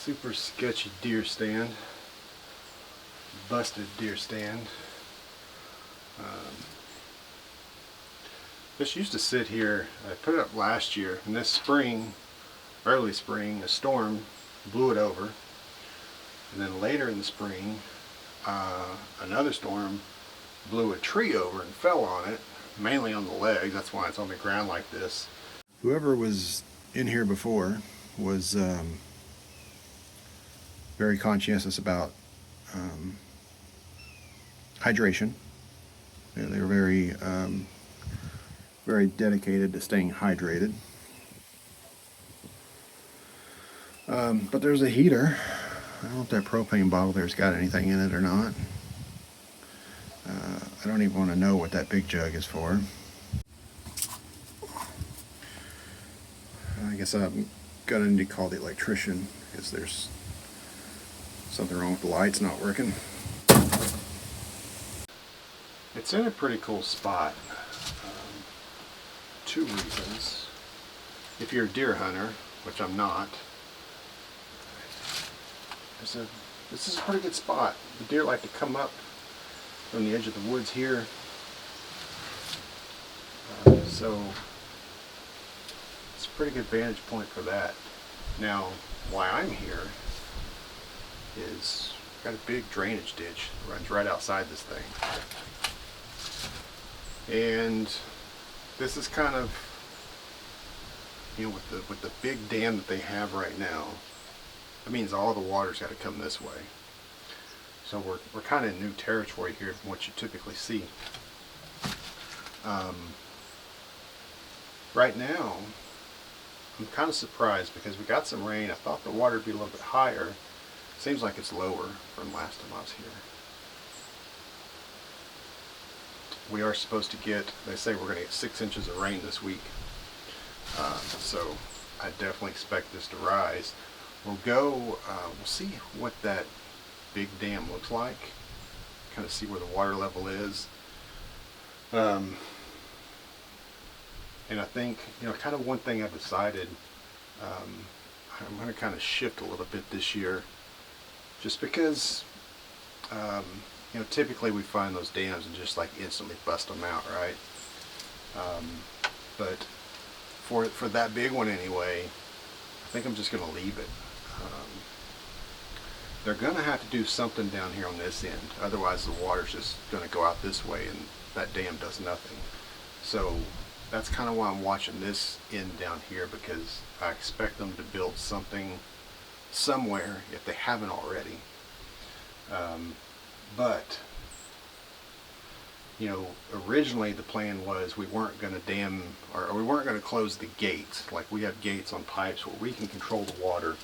Super sketchy deer stand, busted deer stand. This used to sit here. I put it up last year, and this spring, early spring, a storm blew it over, and then later in the spring another storm blew a tree over and fell on it, mainly on the legs. That's why it's on the ground like this. Whoever was in here before was very conscientious about hydration. They were very dedicated to staying hydrated. But there's a heater. I don't know if that propane bottle there's got anything in it or not. I don't even want to know what that big jug is for. I guess I'm gonna need to call the electrician because there's something wrong with the lights not working. It's in a pretty cool spot. Two reasons. If you're a deer hunter, which I'm not, this is a pretty good spot. The deer like to come up from the edge of the woods here. So it's a pretty good vantage point for that. Now, why I'm here is got a big drainage ditch that runs right outside this thing. And this is kind of, you know, with the big dam that they have right now, that means all the water's got to come this way. So we're kind of in new territory here from what you typically see. Right now, I'm kind of surprised because we got some rain. I thought the water would be a little bit higher. Seems like it's lower from last time I was here. We are supposed to get, they say we're going to get 6 inches of rain this week. So I definitely expect this to rise. We'll see what that big dam looks like. Kind of see where the water level is. And I think, you know, kind of one thing I've decided, I'm going to kind of shift a little bit this year. Just because, you know, typically we find those dams and just like instantly bust them out, right? But for that big one anyway, I think I'm just going to leave it. They're going to have to do something down here on this end. Otherwise the water's just going to go out this way and that dam does nothing. So that's kind of why I'm watching this end down here, because I expect them to build something somewhere if they haven't already. But you know, originally the plan was we weren't going to dam, or we weren't going to close the gates. Like we have gates on pipes where we can control the water,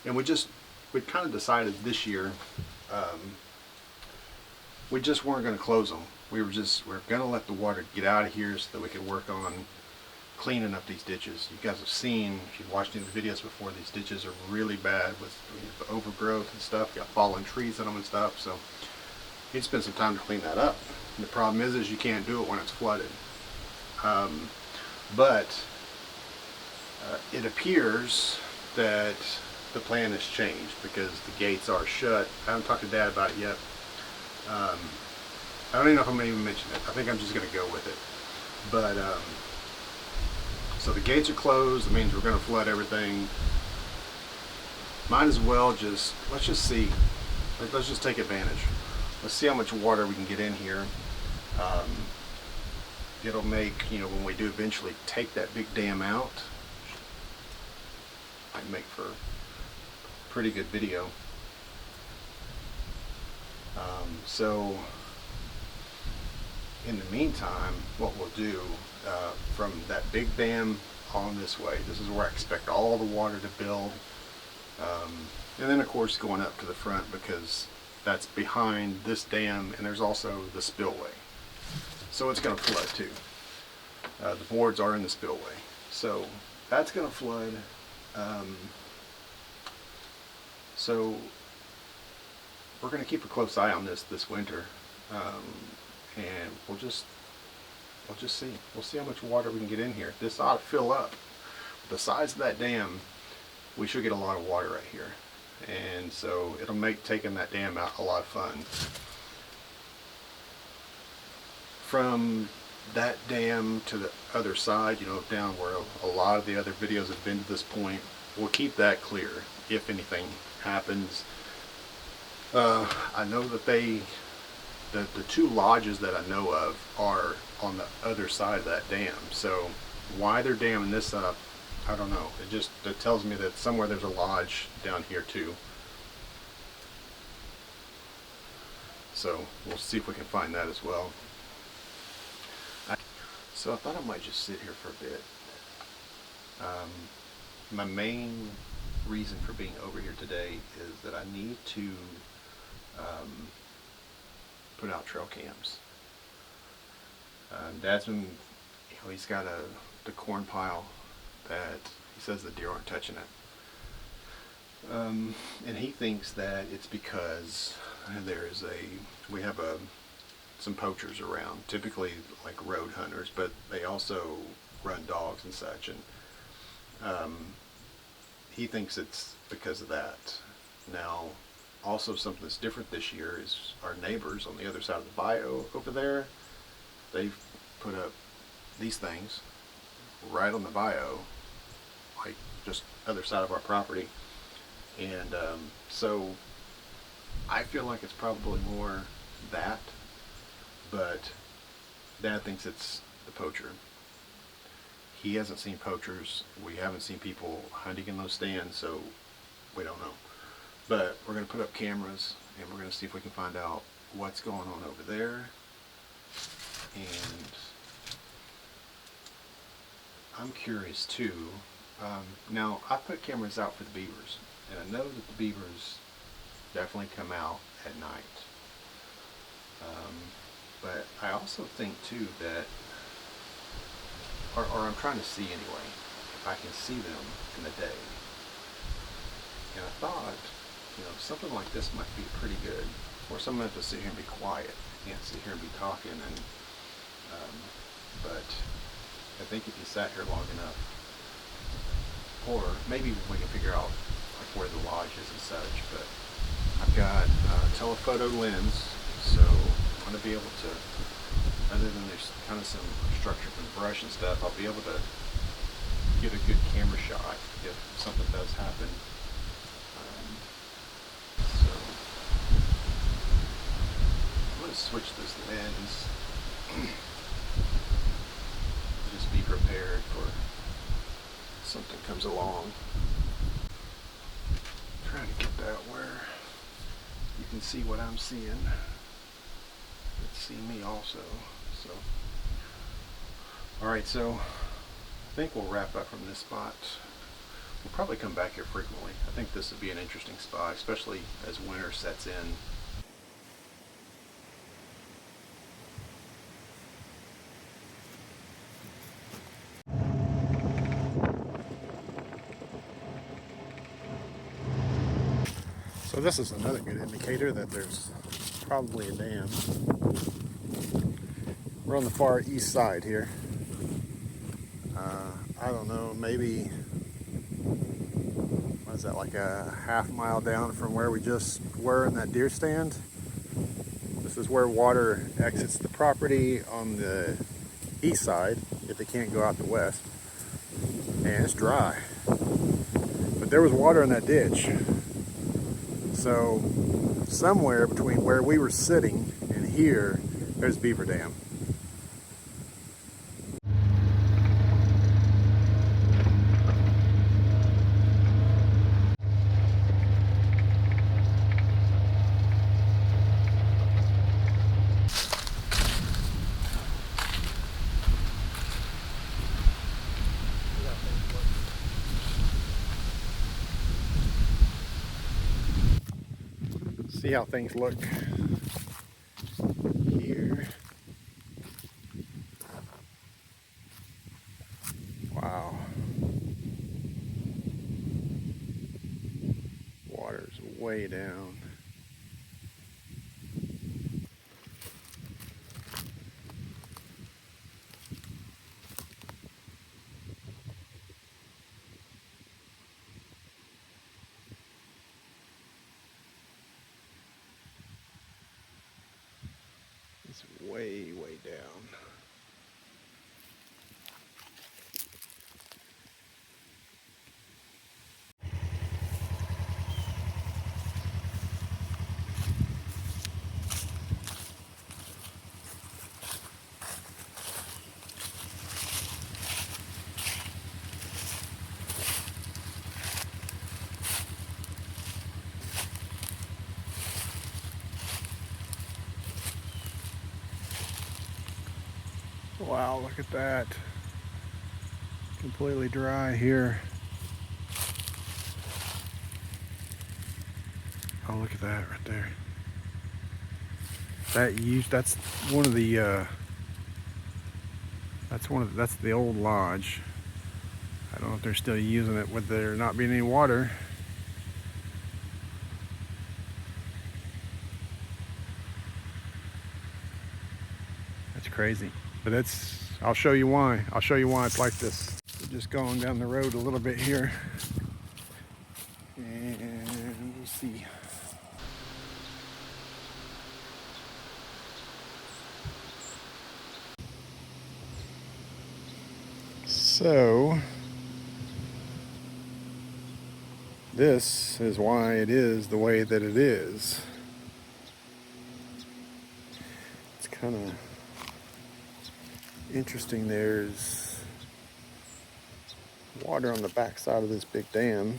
and we'd kind of decided this year we just weren't going to close them. We're going to let the water get out of here so that we could work on cleaning up these ditches. You guys have seen, if you've watched any of the videos before, these ditches are really bad with the overgrowth and stuff. You got fallen trees in them and stuff, so you need to spend some time to clean that up. And the problem is you can't do it when it's flooded. But it appears that the plan has changed because the gates are shut. I haven't talked to Dad about it yet. I don't even know if I'm going to even mention it. I think I'm just going to go with it. But so the gates are closed. That means we're going to flood everything. Might as well let's just see. Let's just take advantage. Let's see how much water we can get in here. It'll make, you know, when we do eventually take that big dam out, might make for a pretty good video. So in the meantime, what we'll do from that big dam on this way, this is where I expect all the water to build, and then of course going up to the front, because that's behind this dam, and there's also the spillway, so it's going to flood too. The boards are in the spillway, so that's going to flood. So we're going to keep a close eye on this winter, and we'll just see. We'll see how much water we can get in here. This ought to fill up. The size of that dam, we should get a lot of water right here. and so it'll make taking that dam out a lot of fun. From that dam to the other side, you know, down where a lot of the other videos have been to this point, we'll keep that clear if anything happens. I know that the two lodges that I know of are on the other side of that dam, so why they're damming this up, I don't know. It tells me that somewhere there's a lodge down here too. So we'll see if we can find that as well. So I thought I might just sit here for a bit. My main reason for being over here today is that I need to put out trail cams. Dad's been, you know, he's got the corn pile that he says the deer aren't touching it. And he thinks that it's because we have some poachers around, typically like road hunters, but they also run dogs and such, and he thinks it's because of that. Now, also something that's different this year is our neighbors on the other side of the bayou over there, they've put up these things right on the bayou, like just other side of our property, and so I feel like it's probably more that, but Dad thinks it's the poacher. He hasn't seen poachers. We haven't seen people hunting in those stands, so we don't know. But we're going to put up cameras, and we're going to see if we can find out what's going on over there. And I'm curious too. Now, I put cameras out for the beavers, and I know that the beavers definitely come out at night. But I also think too that, or I'm trying to see anyway, if I can see them in the day. And I thought, you know, something like this might be pretty good. Of course, I'm going to have to sit here and be quiet. I can't sit here and be talking, and but I think if you sat here long enough, or maybe we can figure out like where the lodge is and such, but I've got a telephoto lens, so I'm going to be able to, other than there's kind of some obstruction from the brush and stuff, I'll be able to get a good camera shot if something does happen. So I'm going to switch this lens. Just be prepared for something comes along. I'm trying to get that where you can see what I'm seeing. Let's see me also. So, all right. So I think we'll wrap up from this spot. We'll probably come back here frequently. I think this would be an interesting spot, especially as winter sets in. So this is another good indicator that there's probably a dam. We're on the far east side here. I don't know, maybe, what is that, like a half mile down from where we just were in that deer stand. This is where water exits the property on the east side if it can't go out the west. And it's dry. But there was water in that ditch. So somewhere between where we were sitting and here, there's Beaver Dam. See how things look here. Wow. Water's way down. is way, way down. Wow, look at that. Completely dry here. Oh, look at that right there. That's one of the that's the old lodge. I don't know if they're still using it with there not being any water. That's crazy. But I'll show you why. I'll show you why it's like this. We're just going down the road a little bit here. And we'll see. So, this is why it is the way that it is. It's kind of interesting. There's water on the backside of this big dam.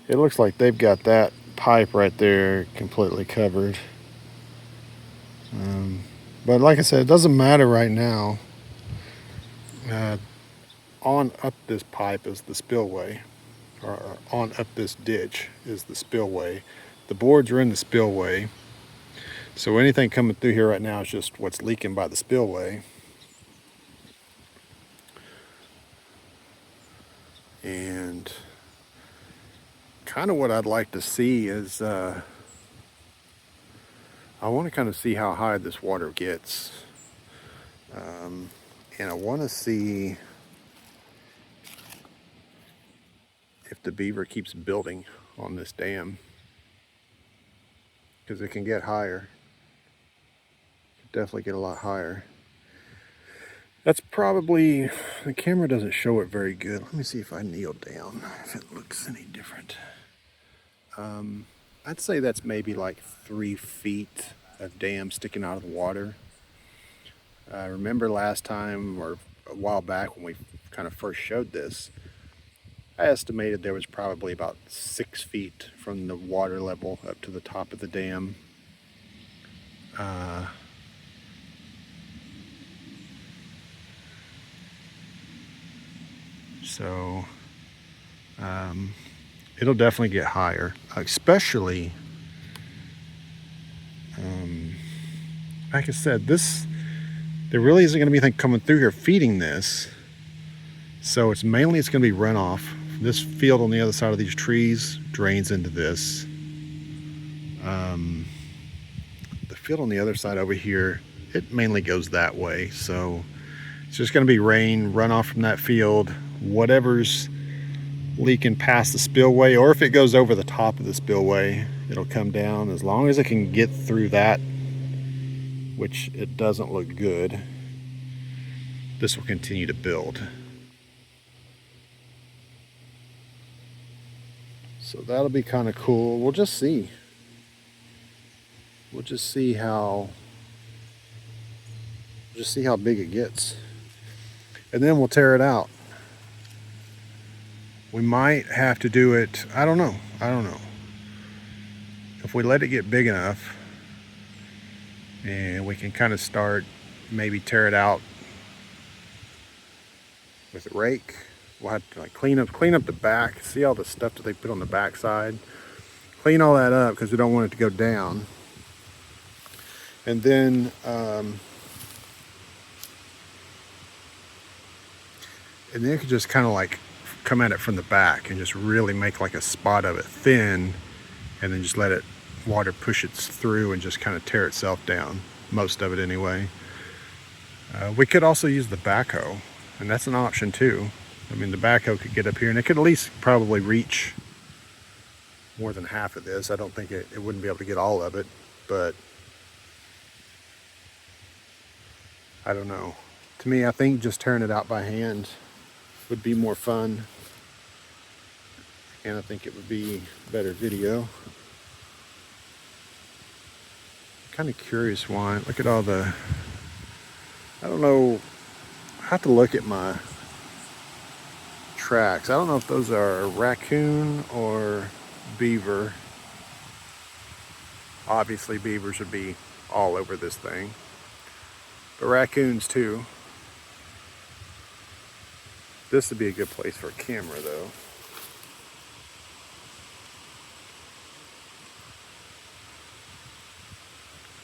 It looks like they've got that pipe right there completely covered. But like I said, it doesn't matter right now. On up this pipe is the spillway, or on up this ditch is the spillway. The boards are in the spillway. So anything coming through here right now is just what's leaking by the spillway. And kind of what I'd like to see is I want to kind of see how high this water gets. And I want to see if the Beaver keeps building on this dam, because it can get higher. Definitely get a lot higher. That's probably, the camera doesn't show it very good. Let me see if I kneel down, if it looks any different. I'd say that's maybe like 3 feet of dam sticking out of the water. I remember last time, or a while back when we kind of first showed this, I estimated there was probably about 6 feet from the water level up to the top of the dam. So it'll definitely get higher, especially like I said, there really isn't going to be anything coming through here feeding this. So it's going to be runoff. This field on the other side of these trees drains into this. The field on the other side over here, it mainly goes that way. So it's just going to be rain, runoff from that field, whatever's leaking past the spillway, or if it goes over the top of the spillway, it'll come down. As long as it can get through that, which it doesn't look good, this will continue to build. So that'll be kind of cool. We'll just see. We'll just see how big it gets. And then we'll tear it out. We might have to do it, I don't know. If we let it get big enough, and we can kind of start, maybe tear it out with a rake. We'll have to like clean up the back, see all the stuff that they put on the back side. Clean all that up because we don't want it to go down. And then you could just kind of like come at it from the back and just really make like a spot of it thin, and then just let it water push it through and just kind of tear itself down, most of it anyway. We could also use the backhoe, and that's an option too. I mean, the backhoe could get up here and it could at least probably reach more than half of this. I don't think it wouldn't be able to get all of it, but I don't know. To me, I think just tearing it out by hand would be more fun. And I think it would be better video. Kind of curious why. Look at all the, I don't know, I have to look at my tracks. I don't know if those are raccoon or beaver. Obviously beavers would be all over this thing, but raccoons too. This would be a good place for a camera though.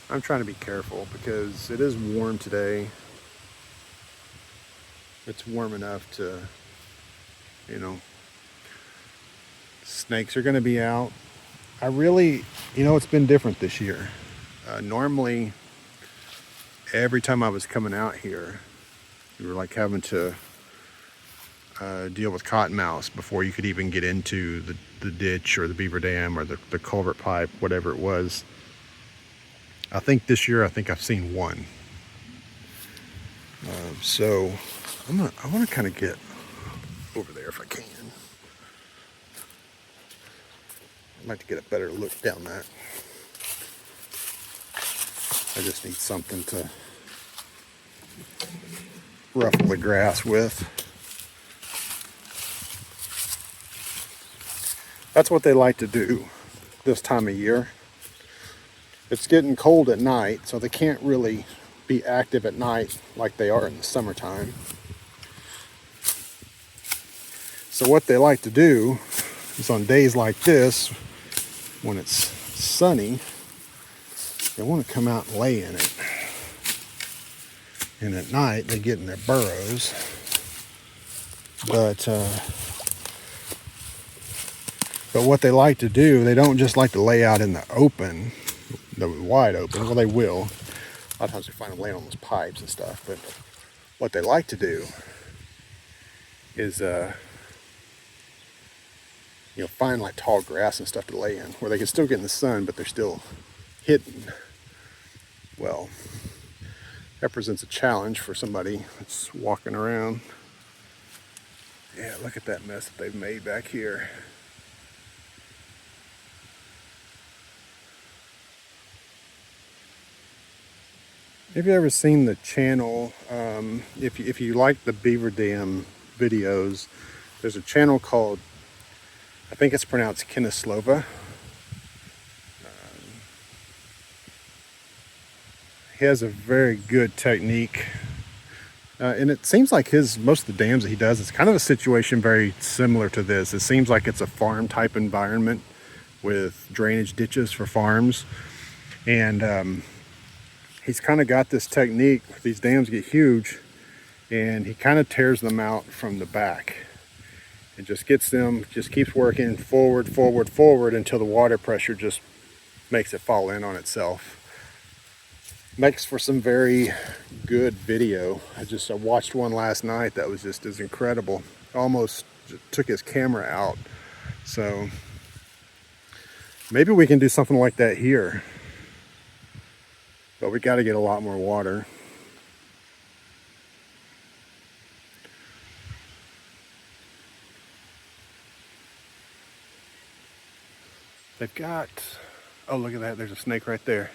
I'm trying to be careful because it is warm today. It's warm enough to, you know, snakes are going to be out. I really, it's been different this year. Normally, every time I was coming out here, we were like having to deal with cottonmouths before you could even get into the ditch or the beaver dam or the culvert pipe, whatever it was. I think this year, I've seen one. So I want to kind of get over there if I can. I'd like to get a better look down that. I just need something to ruffle the grass with. That's what they like to do this time of year. It's getting cold at night, so they can't really be active at night like they are in the summertime. So what they like to do is on days like this, when it's sunny, they want to come out and lay in it. And at night, they get in their burrows. But what they like to do, they don't just like to lay out in the open, the wide open. Well, they will. A lot of times you find them laying on those pipes and stuff. But what they like to do is, find like tall grass and stuff to lay in, where they can still get in the sun, but they're still hidden. Well, that presents a challenge for somebody that's walking around. Yeah, look at that mess that they've made back here. Have you ever seen the channel, if you like the Beaver Dam videos, there's a channel called, I think it's pronounced Kenneslova. He has a very good technique. And it seems like most of the dams that he does, it's kind of a situation very similar to this. It seems like it's a farm type environment with drainage ditches for farms. And he's kind of got this technique. These dams get huge and he kind of tears them out from the back. It just keeps working forward, forward, forward until the water pressure just makes it fall in on itself. Makes for some very good video. I watched one last night that was just as incredible. Almost took his camera out. So maybe we can do something like that here. But we got to get a lot more water. They've got, oh look at that, there's a snake right there.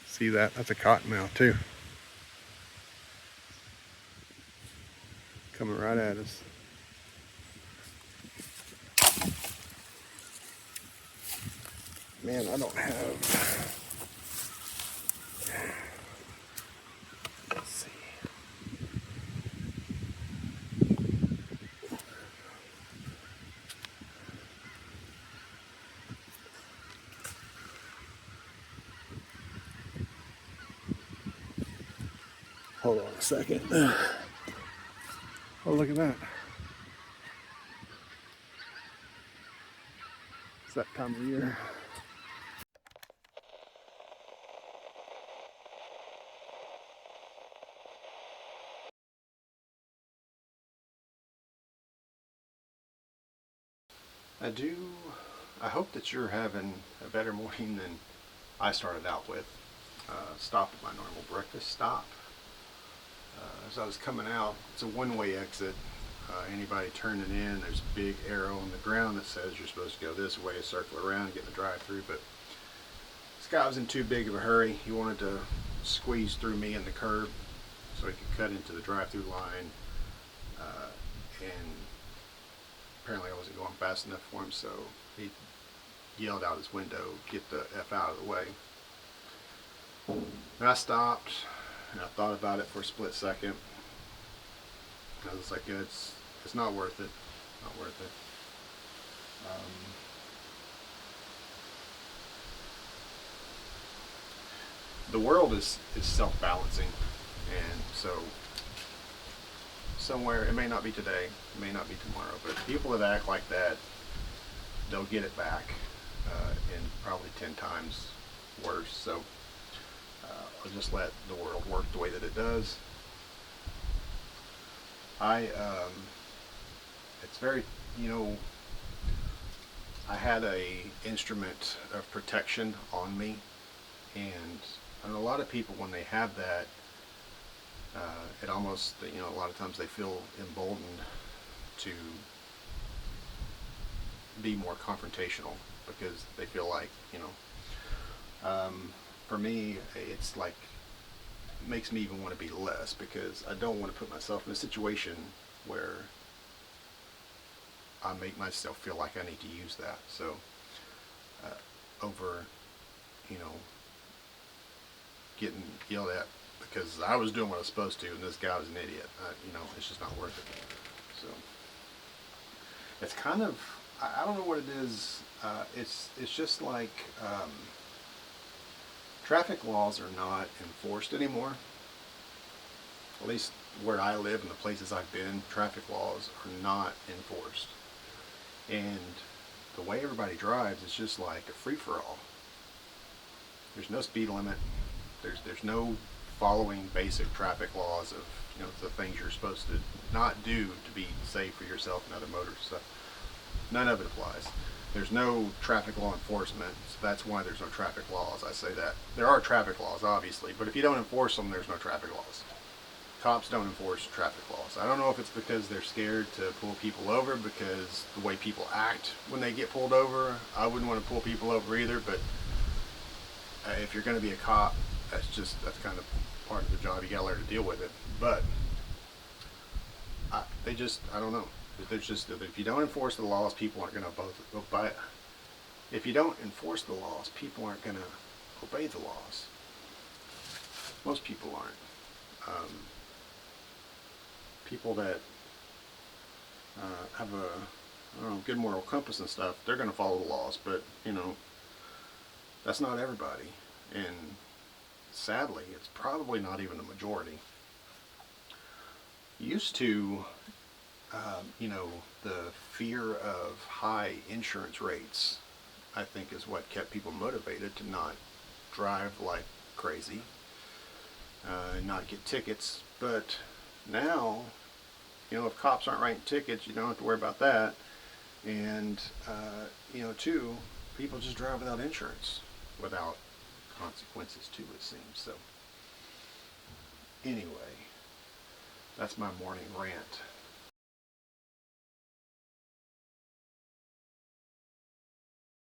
See that? That's a cottonmouth too. Coming right at us. Man, I don't have, let's see. Hold on a second. Oh, look at that. It's that time of year. I hope that you're having a better morning than I started out with. stop at my normal breakfast stop. As I was coming out, it's a one-way exit. Anybody turning in, there's a big arrow on the ground that says you're supposed to go this way, circle around, get in the drive-through. But this guy was in too big of a hurry. He wanted to squeeze through me in the curb so he could cut into the drive-through line. And apparently I wasn't going fast enough for him, so he yelled out his window, "Get the F out of the way." And I stopped, and I thought about it for a split second. And I was like, it's not worth it. Not worth it. The world is self-balancing, and so somewhere, it may not be today, it may not be tomorrow, but people that act like that, they'll get it back, and probably 10 times worse. So I'll just let the world work the way that it does. It's very, I had a instrument of protection on me, and a lot of people, when they have that, it almost, a lot of times they feel emboldened to be more confrontational because they feel like, for me, it's like, it makes me even want to be less, because I don't want to put myself in a situation where I make myself feel like I need to use that. So over, getting yelled at because I was doing what I was supposed to and this guy was an idiot, it's just not worth it. So it's kind of, I don't know what it is. It's just like traffic laws are not enforced anymore. At least where I live and the places I've been, traffic laws are not enforced. And the way everybody drives is just like a free-for-all. There's no speed limit. There's no following basic traffic laws of the things you're supposed to not do to be safe for yourself and other motorists. So none of it applies. There's no traffic law enforcement, so that's why there's no traffic laws. I say that. There are traffic laws, obviously, but if you don't enforce them, there's no traffic laws. Cops don't enforce traffic laws. I don't know if it's because they're scared to pull people over, because the way people act when they get pulled over. I wouldn't want to pull people over either, but if you're going to be a cop, that's kind of part of the job. You got to learn to deal with it. But I don't know. There's just, if you don't enforce the laws, people aren't going to obey. If you don't enforce the laws, people aren't going to obey the laws. Most people aren't. People that have a good moral compass and stuff, they're going to follow the laws, but that's not everybody, and sadly, it's probably not even the majority. Used to, the fear of high insurance rates, I think, is what kept people motivated to not drive like crazy, and not get tickets. But now, if cops aren't writing tickets, you don't have to worry about that. And, too, people just drive without insurance, without consequences too, it seems. So, anyway, that's my morning rant.